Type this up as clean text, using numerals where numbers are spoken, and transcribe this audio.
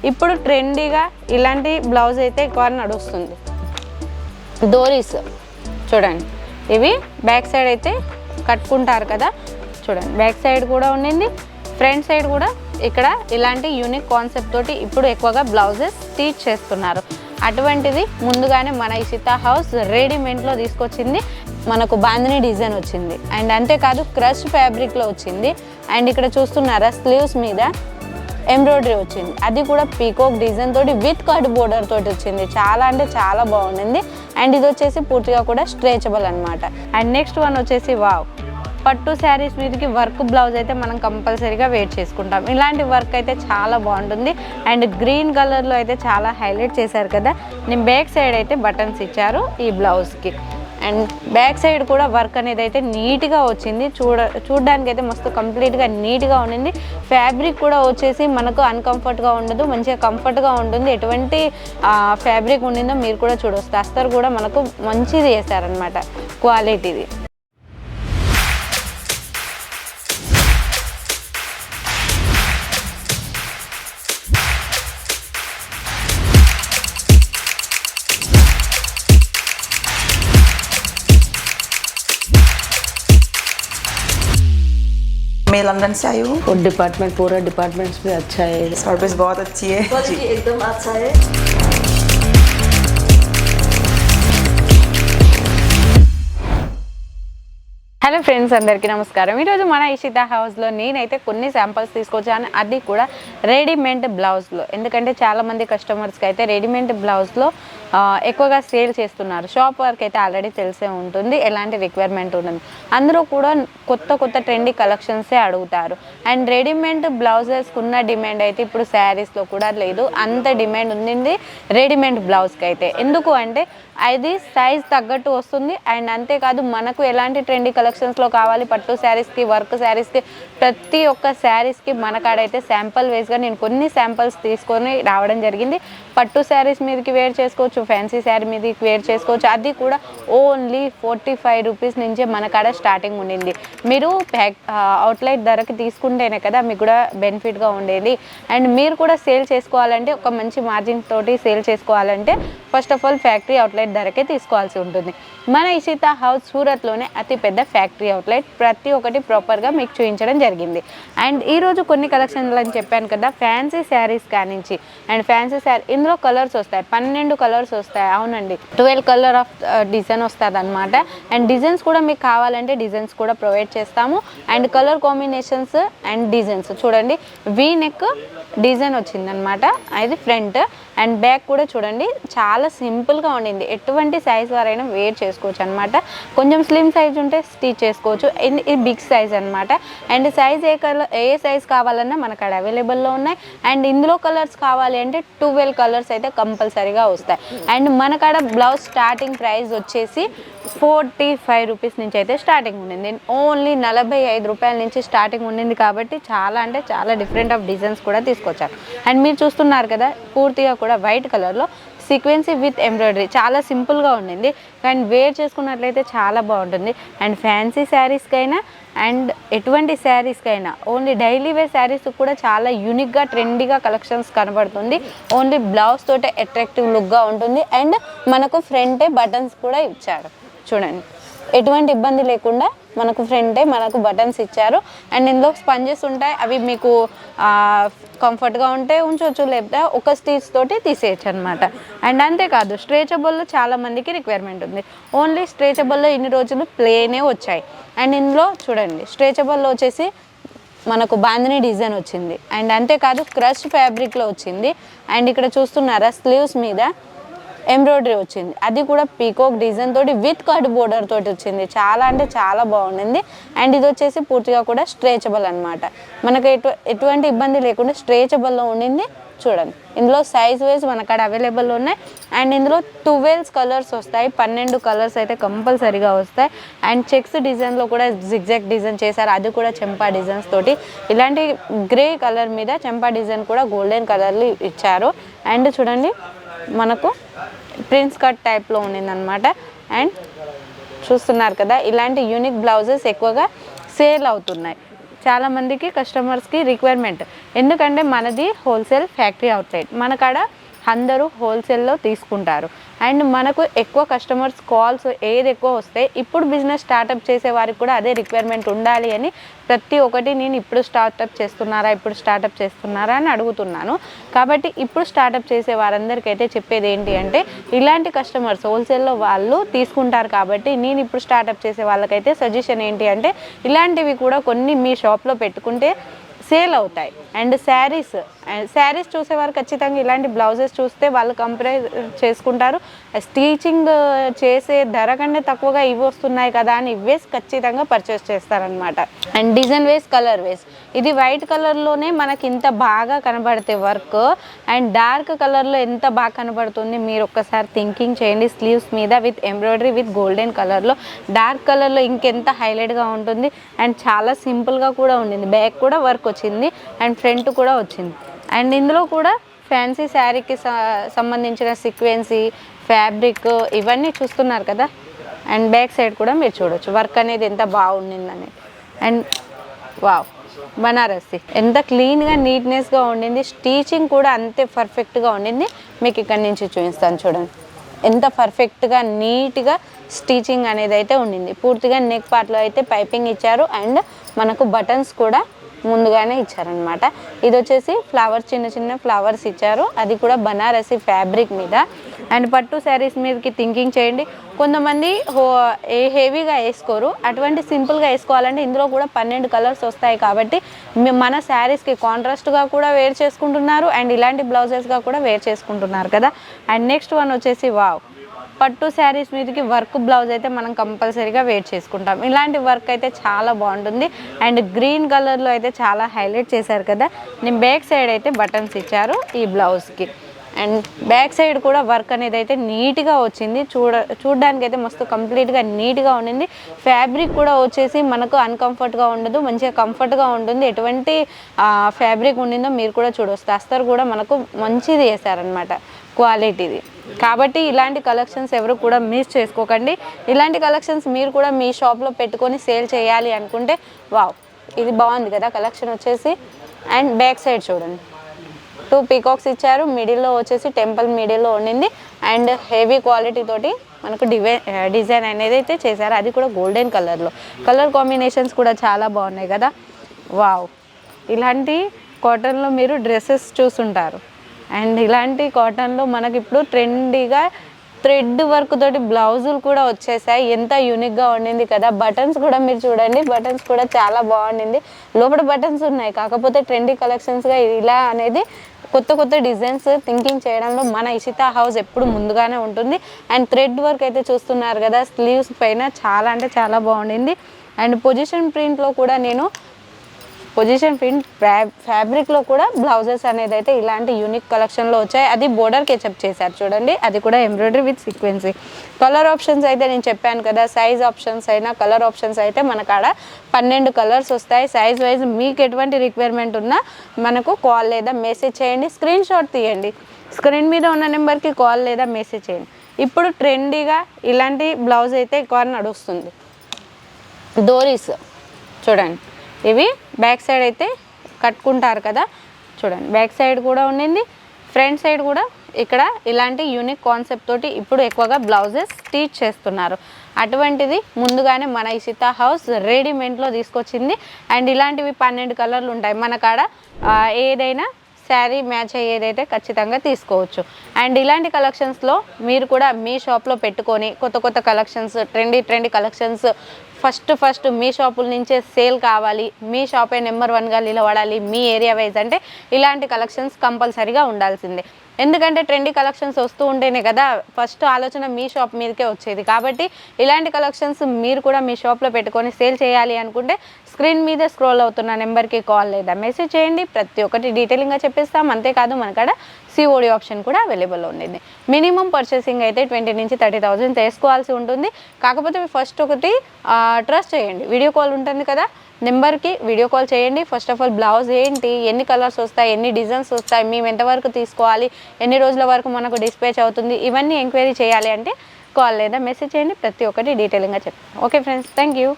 ఇప్పుడు ట్రెండీగా ఇలాంటి బ్లౌజ్ అయితే ఎక్కువ నడుస్తుంది. డోరీస్ చూడండి, ఇవి బ్యాక్ సైడ్ అయితే కట్టుకుంటారు కదా, చూడండి బ్యాక్ సైడ్ కూడా ఉండింది, ఫ్రంట్ సైడ్ కూడా ఇక్కడ ఇలాంటి యూనిక్ కాన్సెప్ట్ తోటి ఇప్పుడు ఎక్కువగా బ్లౌజెస్ స్టిచ్ చేస్తున్నారు. అటువంటిది ముందుగానే మన ఇషిత హౌస్ రెడీమేడ్లో తీసుకొచ్చింది. మనకు బాందిని డిజైన్ వచ్చింది అండ్ అంతేకాదు క్రష్ ఫ్యాబ్రిక్లో వచ్చింది. అండ్ ఇక్కడ చూస్తున్నారా స్లీవ్స్ మీద ఎంబ్రాయిడరీ వచ్చింది, అది కూడా పీకాక్ డిజైన్ తోటి విత్ కట్ బోర్డర్ తోటి వచ్చింది. చాలా అంటే చాలా బాగుండింది. అండ్ ఇది వచ్చేసి పూర్తిగా కూడా స్ట్రెచబుల్ అనమాట. అండ్ నెక్స్ట్ వన్ వచ్చేసి వావ్, పట్టు శారీస్ మీదకి వర్క్ బ్లౌజ్ అయితే మనం కంపల్సరీగా వేర్ చేసుకుంటాం. ఇలాంటి వర్క్ అయితే చాలా బాగుంటుంది. అండ్ గ్రీన్ కలర్లో అయితే చాలా హైలైట్ చేశారు కదా. నేను బ్యాక్ సైడ్ అయితే బటన్స్ ఇచ్చారు ఈ బ్లౌజ్కి. అండ్ బ్యాక్ సైడ్ కూడా వర్క్ అనేది అయితే నీట్గా వచ్చింది. చూడడానికి అయితే మస్తు కంప్లీట్గా నీట్గా ఉండింది. ఫ్యాబ్రిక్ కూడా వచ్చేసి మనకు అన్కంఫర్ట్గా ఉండదు, మంచిగా కంఫర్ట్గా ఉంటుంది. ఎటువంటి ఫ్యాబ్రిక్ ఉండిందో మీరు కూడా చూడొచ్చు. అస్తర్ కూడా మనకు మంచిది చేశారనమాట, క్వాలిటీది. मैं लंदन से आई हूँ और डिपार्टमेंट पूरा डिपार्टमेंट्स भी अच्छा है, सर्विस बहुत अच्छी है, क्वालिटी एकदम अच्छा है। హలో ఫ్రెండ్స్, అందరికీ నమస్కారం. ఈరోజు మన ఇషిత హౌస్లో నేనైతే కొన్ని శాంపిల్స్ తీసుకొచ్చాను, అది కూడా రెడీమేడ్ బ్లౌజ్లో. ఎందుకంటే చాలామంది కస్టమర్స్కి అయితే రెడీమేడ్ బ్లౌజ్లో ఎక్కువగా సేల్ చేస్తున్నారు. షాప్ వర్క్ అయితే ఆల్రెడీ తెలిసే ఉంటుంది, ఎలాంటి రిక్వైర్మెంట్ ఉంటుంది. అందరూ కూడా కొత్త ట్రెండీ కలెక్షన్సే అడుగుతారు. అండ్ రెడీమేడ్ బ్లౌజెస్కి ఉన్న డిమాండ్ అయితే ఇప్పుడు శారీస్లో కూడా లేదు, అంత డిమాండ్ ఉంది రెడీమేడ్ బ్లౌజ్కి అయితే. ఎందుకు అంటే అది సైజ్ తగ్గట్టు వస్తుంది. అండ్ అంతేకాదు మనకు ఎలాంటి ట్రెండీ కలెక్షన్స్లో కావాలి, పట్టు శారీస్కి, వర్క్ శారీస్కి, ప్రతి ఒక్క శారీస్కి మన కాడైతే శాంపుల్ వేస్గా నేను కొన్ని శాంపుల్స్ తీసుకొని రావడం జరిగింది. పట్టు శారీస్ మీదకి వేర్ చేసుకోవచ్చు, ఫ్యాన్సీ శారీ మీదకి వేర్ చేసుకోవచ్చు. అది కూడా ఓన్లీ 45 రూపీస్ నుంచే మన కాడ స్టార్టింగ్ ఉండింది. మీరు అవుట్లెట్ ధరకి తీసుకుంటేనే కదా మీకు కూడా బెనిఫిట్గా ఉండేది. అండ్ మీరు కూడా సేల్ చేసుకోవాలంటే, ఒక మంచి మార్జిన్ తోటి సేల్ చేసుకోవాలంటే first of all factory outlet ధరకే తీసుకోవాల్సి ఉంటుంది. మన ఇషిత హౌస్ సూరత్లోనే అతిపెద్ద ఫ్యాక్టరీ అవుట్లెట్, ప్రతి ఒక్కటి ప్రాపర్గా మీకు చూపించడం జరిగింది. అండ్ ఈరోజు కొన్ని కలెక్షన్లు అని చెప్పాను కదా, ఫ్యాన్సీ శారీస్ కానించి. అండ్ ఫ్యాన్సీ శారీ ఇందులో కలర్స్ వస్తాయి, 12 కలర్స్ వస్తాయి. అవునండి, 12 కలర్ ఆఫ్ డిజైన్ వస్తుంది అనమాట. అండ్ డిజైన్స్ కూడా మీకు కావాలంటే డిజైన్స్ కూడా ప్రొవైడ్ చేస్తాము. And colour combinations and designs చూడండి, వీ నెక్ డిజైన్ వచ్చిందనమాట, అది ఫ్రంట్. అండ్ బ్యాక్ కూడా చూడండి, చాలా సింపుల్గా ఉండింది. ఎటువంటి సైజ్ వారైనా వేర్ చేసుకోవచ్చు అనమాట. కొంచెం స్లిమ్ సైజ్ ఉంటే స్టిచ్ చేసుకోవచ్చు. ఇది బిగ్ సైజ్ అనమాట. అండ్ సైజ్ ఏ సైజ్ కావాలన్నా మన కాడ అవైలబుల్లో ఉన్నాయి. అండ్ ఇందులో కలర్స్ కావాలి అంటే 12 కలర్స్ అయితే కంపల్సరీగా వస్తాయి. అండ్ మన కాడ బ్లౌజ్ స్టార్టింగ్ ప్రైస్ వచ్చేసి 45 రూపీస్ నుంచి అయితే స్టార్టింగ్ ఉండింది. ఓన్లీ 45 రూపాయల నుంచి స్టార్టింగ్ ఉండింది. కాబట్టి చాలా అంటే చాలా డిఫరెంట్ ఆఫ్ డిజైన్స్ కూడా తీసుకొచ్చారు. అండ్ మీరు చూస్తున్నారు కదా, పూర్తిగా కూడా వైట్ కలర్లో సీక్వెన్సీ విత్ ఎంబ్రాయిడరీ, చాలా సింపుల్గా ఉండింది. అండ్ వేర్ చేసుకున్నట్లయితే చాలా బాగుంటుంది. అండ్ ఫ్యాన్సీ శారీస్కైనా అండ్ ఎటువంటి శారీస్కైనా, ఓన్లీ డైలీ వేర్ శారీస్ కూడా చాలా యూనిక్గా ట్రెండీగా కలెక్షన్స్ కనబడుతుంది. ఓన్లీ బ్లౌజ్ తోటే అట్రాక్టివ్ లుక్గా ఉంటుంది. అండ్ మనకు ఫ్రంటే బటన్స్ కూడా ఇచ్చారు చూడండి, ఎటువంటి ఇబ్బంది లేకుండా మనకు ఫ్రంటే మనకు బటన్స్ ఇచ్చారు. అండ్ ఇందులో స్పంజెస్ ఉంటాయి, అవి మీకు కంఫర్ట్గా ఉంటే ఉంచవచ్చు, లేకపోతే ఒక స్టిచ్ తోటి తీసేయచ్చు అనమాట. అండ్ అంతేకాదు స్ట్రెచబుల్లో చాలామందికి రిక్వైర్మెంట్ ఉంది. ఓన్లీ స్ట్రెచబుల్లో ఇన్ని రోజులు ప్లేనే వచ్చాయి. అండ్ ఇందులో చూడండి, స్ట్రెచబుల్లో వచ్చేసి మనకు బాందిని డిజైన్ వచ్చింది. అండ్ అంతేకాదు క్రష్ ఫ్యాబ్రిక్లో వచ్చింది. అండ్ ఇక్కడ చూస్తున్నారా స్లీవ్స్ మీద ఎంబ్రాయిడరీ వచ్చింది, అది కూడా పీకాక్ డిజైన్ తోటి విత్ కట్ బోర్డర్ తోటి వచ్చింది. చాలా అంటే చాలా బాగుండింది. అండ్ ఇది వచ్చేసి పూర్తిగా కూడా స్ట్రెచబుల్ అనమాట. మనకు ఎటువంటి ఇబ్బంది లేకుండా స్ట్రెచబుల్లో ఉండింది. చూడండి, ఇందులో సైజ్ వైజ్ మన కాడ అవైలబుల్ ఉన్నాయి. అండ్ ఇందులో 12 కలర్స్ వస్తాయి, 12 కలర్స్ అయితే కంపల్సరీగా వస్తాయి. అండ్ చెక్స్ డిజైన్లో కూడా జిగ్జాగ్ డిజైన్ చేశారు, అది కూడా చెంపా డిజైన్స్ తోటి. ఇలాంటి గ్రే కలర్ మీద చెంపా డిజైన్ కూడా గోల్డెన్ కలర్లు ఇచ్చారు. అండ్ చూడండి, మనకు ప్రిన్స్ కట్ టైప్లో ఉండిందనమాట. అండ్ చూస్తున్నారు కదా, ఇలాంటి యూనిక్ బ్లౌజెస్ ఎక్కువగా సేల్ అవుతున్నాయి. చాలామందికి కస్టమర్స్కి రిక్వైర్మెంట్. ఎందుకంటే మనది హోల్సేల్ ఫ్యాక్టరీ అవుట్లెట్, మన కాడ అందరూ హోల్సేల్లో తీసుకుంటారు. అండ్ మనకు ఎక్కువ కస్టమర్స్ కాల్స్ ఏది ఎక్కువ వస్తే ఇప్పుడు బిజినెస్ స్టార్టప్ చేసే వారికి కూడా అదే రిక్వైర్మెంట్ ఉండాలి అని ప్రతి ఒక్కటి నేను ఇప్పుడు స్టార్టప్ చేస్తున్నారా అని అడుగుతున్నాను. కాబట్టి ఇప్పుడు స్టార్టప్ చేసే వారందరికైతే చెప్పేది ఏంటి అంటే, ఇలాంటి కస్టమర్స్ హోల్సేల్లో వాళ్ళు తీసుకుంటారు. కాబట్టి నేను ఇప్పుడు స్టార్టప్ చేసే వాళ్ళకైతే సజెషన్ ఏంటి అంటే, ఇలాంటివి కూడా కొన్ని మీ షాప్లో పెట్టుకుంటే సేల్ అవుతాయి. అండ్ శారీస్ చూసేవారు ఖచ్చితంగా ఇలాంటి బ్లౌజెస్ చూస్తే వాళ్ళు కంపేర్ చేసుకుంటారు. స్టిచింగ్ చేసే ధర కంటే తక్కువగా ఇవి వస్తున్నాయి కదా అని ఇవే ఖచ్చితంగా పర్చేస్ చేస్తారనమాట. అండ్ డిజైన్ వేస్, కలర్ వేస్, ఇది వైట్ కలర్లోనే మనకి ఇంత బాగా కనబడితే వర్క్, అండ్ డార్క్ కలర్లో ఎంత బాగా కనబడుతుంది మీరు ఒక్కసారి థింకింగ్ చేయండి. స్లీవ్స్ మీద విత్ ఎంబ్రాయిడరీ విత్ గోల్డెన్ కలర్లో, డార్క్ కలర్లో ఇంకెంత హైలైట్గా ఉంటుంది. అండ్ చాలా సింపుల్గా కూడా ఉండింది. బ్యాక్ కూడా వర్క్ వచ్చింది అండ్ ఫ్రంట్ కూడా వచ్చింది. అండ్ ఇందులో కూడా ఫ్యాన్సీ శారీకి సంబంధించిన సీక్వెన్సీ ఫ్యాబ్రిక్ ఇవన్నీ చూస్తున్నారు కదా. అండ్ బ్యాక్ సైడ్ కూడా మీరు చూడొచ్చు వర్క్ అనేది ఎంత బాగుండిందని. అండ్ వావ్, బనారసి ఎంత క్లీన్గా నీట్నెస్గా ఉండింది. స్టిచింగ్ కూడా అంతే పర్ఫెక్ట్గా ఉండింది. మీకు ఇక్కడి నుంచి చూపిస్తాను చూడండి ఎంత పర్ఫెక్ట్గా నీట్గా స్టిచింగ్ అనేది అయితే ఉండింది. పూర్తిగా నెక్ పార్ట్లో అయితే పైపింగ్ ఇచ్చారు అండ్ మనకు బటన్స్ కూడా ముందుగానే ఇచ్చారనమాట. ఇది వచ్చేసి ఫ్లవర్స్, చిన్న చిన్న ఫ్లవర్స్ ఇచ్చారు. అది కూడా బనారసి ఫ్యాబ్రిక్ మీద. అండ్ పట్టు శారీస్ మీదకి థింకింగ్ చేయండి. కొంతమంది హెవీగా వేసుకోరు, అటువంటి సింపుల్గా వేసుకోవాలంటే ఇందులో కూడా 12 కలర్స్ వస్తాయి. కాబట్టి మన శారీస్కి కాంట్రాస్ట్గా కూడా వేర్ చేసుకుంటున్నారు అండ్ ఇలాంటి బ్లౌజెస్గా కూడా వేర్ చేసుకుంటున్నారు కదా. అండ్ నెక్స్ట్ వన్ వచ్చేసి వావ్, పట్టు శారీస్ మీదకి వర్క్ బ్లౌజ్ అయితే మనం కంపల్సరీగా వేర్ చేసుకుంటాం. ఇలాంటి వర్క్ అయితే చాలా బాగుంటుంది. అండ్ గ్రీన్ కలర్లో అయితే చాలా హైలైట్ చేశారు కదా. నేను బ్యాక్ సైడ్ అయితే బటన్స్ ఇచ్చారు ఈ బ్లౌజ్కి. అండ్ బ్యాక్ సైడ్ కూడా వర్క్ అనేది అయితే నీట్గా వచ్చింది. చూడడానికి అయితే మస్తు కంప్లీట్గా నీట్గా ఉండింది. ఫ్యాబ్రిక్ కూడా వచ్చేసి మనకు అన్కంఫర్ట్గా ఉండదు, మంచిగా కంఫర్ట్గా ఉంటుంది. ఎటువంటి ఫ్యాబ్రిక్ ఉండిందో మీరు కూడా చూడవచ్చు. అస్తర్ కూడా మనకు మంచిది వేశారనమాట, క్వాలిటీది. కాబట్టి ఇలాంటి కలెక్షన్స్ ఎవరు కూడా మిస్ చేసుకోకండి. ఇలాంటి కలెక్షన్స్ మీరు కూడా మీ షాప్లో పెట్టుకొని సేల్ చేయాలి అనుకుంటే వావ్, ఇది బాగుంది కదా కలెక్షన్ వచ్చేసి. అండ్ బ్యాక్ సైడ్ చూడండి 2 పీకాక్స్ ఇచ్చారు. మిడిల్లో వచ్చేసి టెంపుల్ మిడిల్లో ఉండింది. అండ్ హెవీ క్వాలిటీ తోటి మనకు డిజైన్ అనేది అయితే చేశారు. అది కూడా గోల్డెన్ కలర్లో. కలర్ కాంబినేషన్స్ కూడా చాలా బాగున్నాయి కదా. వావ్, ఇలాంటి కాటన్లో మీరు డ్రెస్సెస్ చూసుంటారు. అండ్ ఇలాంటి కాటన్లో మనకి ఇప్పుడు ట్రెండీగా థ్రెడ్ వర్క్ తోటి బ్లౌజులు కూడా వచ్చేసాయి. ఎంత యూనిక్గా ఉండింది కదా. బటన్స్ కూడా మీరు చూడండి, బటన్స్ కూడా చాలా బాగుండింది. లోపల బటన్స్ ఉన్నాయి, కాకపోతే ట్రెండీ కలెక్షన్స్గా ఇలా అనేది కొత్త డిజైన్స్ థింకింగ్ చేయడంలో మన ఇషితా హౌస్ ఎప్పుడు ముందుగానే ఉంటుంది. అండ్ థ్రెడ్ వర్క్ అయితే చూస్తున్నారు కదా, స్లీవ్స్ పైన చాలా అంటే చాలా బాగుండింది. అండ్ పొజిషన్ ప్రింట్లో కూడా నేను పొజిషన్ ప్రింట్ ఫ్యాబ్రిక్లో కూడా బ్లౌజెస్ అనేది అయితే ఇలాంటి యూనిక్ కలెక్షన్లో వచ్చాయి. అది బోర్డర్ కెచప్ చేశారు చూడండి, అది కూడా ఎంబ్రాయిడరీ విత్ సీక్వెన్సీ. కలర్ ఆప్షన్స్ అయితే నేను చెప్పాను కదా, సైజ్ ఆప్షన్స్ అయినా కలర్ ఆప్షన్స్ అయితే మన కాడ 12 కలర్స్ వస్తాయి. సైజ్ వైజ్ మీకు ఎటువంటి రిక్వైర్మెంట్ ఉన్నా మనకు కాల్ లేదా మెసేజ్ చేయండి, స్క్రీన్ షాట్ తీయండి. స్క్రీన్ మీద ఉన్న నెంబర్కి కాల్ లేదా మెసేజ్ చేయండి. ఇప్పుడు ట్రెండీగా ఇలాంటి బ్లౌజ్ అయితే ఎక్కువ నడుస్తుంది. డోరీస్ చూడండి, ఇవి బ్యాక్ సైడ్ అయితే కట్టుకుంటారు కదా, చూడండి బ్యాక్ సైడ్ కూడా ఉండింది, ఫ్రంట్ సైడ్ కూడా ఇక్కడ ఇలాంటి యూనిక్ కాన్సెప్ట్ తోటి ఇప్పుడు ఎక్కువగా బ్లౌజెస్ స్టిచ్ చేస్తున్నారు. అటువంటిది ముందుగానే మన ఇషితా హౌస్ రెడీమేడ్లో తీసుకొచ్చింది. అండ్ ఇలాంటివి 12 కలర్లు ఉంటాయి మన కాడ. ఏదైనా శారీ మ్యాచ్ అయ్యేదైతే ఖచ్చితంగా తీసుకోవచ్చు. అండ్ ఇలాంటి కలెక్షన్స్లో మీరు కూడా మీ షాప్లో పెట్టుకొని కొత్త కలెక్షన్స్, ట్రెండీ కలెక్షన్స్ ఫస్ట్ మీ షాపుల నుంచే సేల్ కావాలి, మీ షాపే నెంబర్ 1గా నిలబడాలి మీ ఏరియా వైజ్ అంటే ఇలాంటి కలెక్షన్స్ కంపల్సరీగా ఉండాల్సిందే. ఎందుకంటే ట్రెండీ కలెక్షన్స్ వస్తూ ఉంటేనే కదా ఫస్ట్ ఆలోచన మీ షాప్ మీదకే వచ్చేది. కాబట్టి ఇలాంటి కలెక్షన్స్ మీరు కూడా మీ షాప్లో పెట్టుకొని సేల్ చేయాలి అనుకుంటే స్క్రీన్ మీద స్క్రోల్ అవుతున్న నెంబర్కి కాల్ లేదా మెసేజ్ చేయండి. ప్రతి ఒక్కటి డీటెయిలింగ్గా చెప్పిస్తాం. అంతేకాదు మన కాడ సిఓడి ఆప్షన్ కూడా అవైలబుల్ ఉంది. మినిమం పర్చేసింగ్ అయితే 20,000 నుంచి 30,000 తీసుకోవాల్సి ఉంటుంది. కాకపోతే ఫస్ట్ ఒకటి ట్రస్ట్ చేయండి, వీడియో కాల్ ఉంటుంది కదా నెంబర్కి వీడియో కాల్ చేయండి. ఫస్ట్ ఆఫ్ ఆల్ బ్లౌజ్ ఏంటి, ఎన్ని కలర్స్ వస్తాయి, ఎన్ని డిజైన్స్ వస్తాయి, మేము ఎంతవరకు తీసుకోవాలి, ఎన్ని రోజుల వరకు మనకు డిస్పాచ్ అవుతుంది, ఇవన్నీ ఎంక్వైరీ చేయాలి అంటే కాల్ లేదా మెసేజ్ చేయండి. ప్రతి ఒక్కటి డీటెయిలింగ్గా చెప్తాను. Okay friends, thank you.